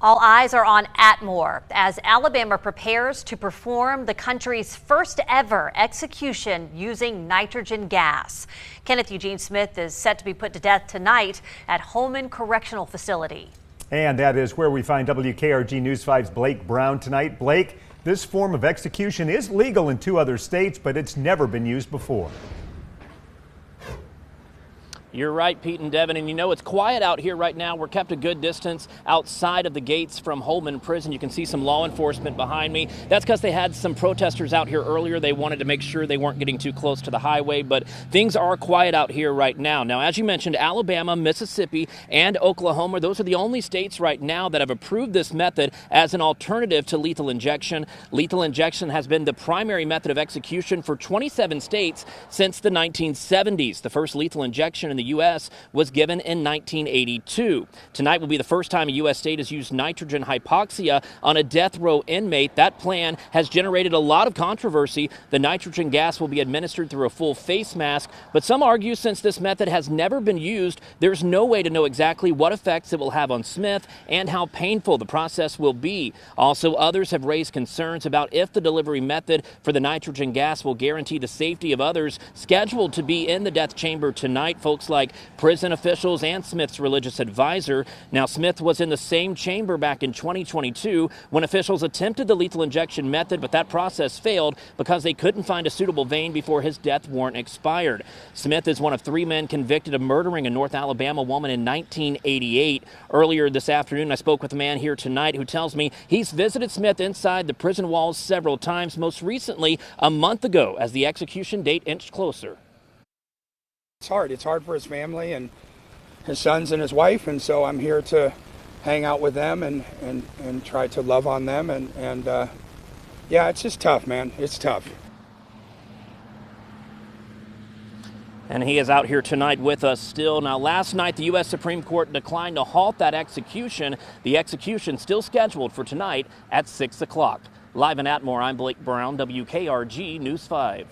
All eyes are on Atmore as Alabama prepares to perform the country's first ever execution using nitrogen gas. Kenneth Eugene Smith is set to be put to death tonight at Holman Correctional Facility. And that is where we find WKRG News 5's Blake Brown tonight. Blake, this form of execution is legal in 2 other states, but it's never been used before. You're right, Pete and Devin, and you know it's quiet out here right now. We're kept a good distance outside of the gates from Holman Prison. You can see some law enforcement behind me. That's because they had some protesters out here earlier. They wanted to make sure they weren't getting too close to the highway, but things are quiet out here right now. Now, as you mentioned, Alabama, Mississippi, and Oklahoma, those are the only states right now that have approved this method as an alternative to lethal injection. Lethal injection has been the primary method of execution for 27 states since the 1970s. The first lethal injection in the U.S. was given in 1982. Tonight will be the first time a U.S. state has used nitrogen hypoxia on a death row inmate. That plan has generated a lot of controversy. The nitrogen gas will be administered through a full face mask, but some argue since this method has never been used, there's no way to know exactly what effects it will have on Smith and how painful the process will be. Also, others have raised concerns about if the delivery method for the nitrogen gas will guarantee the safety of others scheduled to be in the death chamber tonight. Folks like prison officials and Smith's religious advisor. Now, Smith was in the same chamber back in 2022 when officials attempted the lethal injection method, but that process failed because they couldn't find a suitable vein before his death warrant expired. Smith is one of 3 men convicted of murdering a North Alabama woman in 1988. Earlier this afternoon, I spoke with a man here tonight who tells me he's visited Smith inside the prison walls several times, most recently a month ago as the execution date inched closer. It's hard. It's hard for his family and his sons and his wife, and so I'm here to hang out with them and try to love on them. And yeah, it's just tough, man. It's tough. And he is out here tonight with us still. Now, last night, the U.S. Supreme Court declined to halt that execution. The execution still scheduled for tonight at 6 o'clock. Live in Atmore, I'm Blake Brown, WKRG News 5.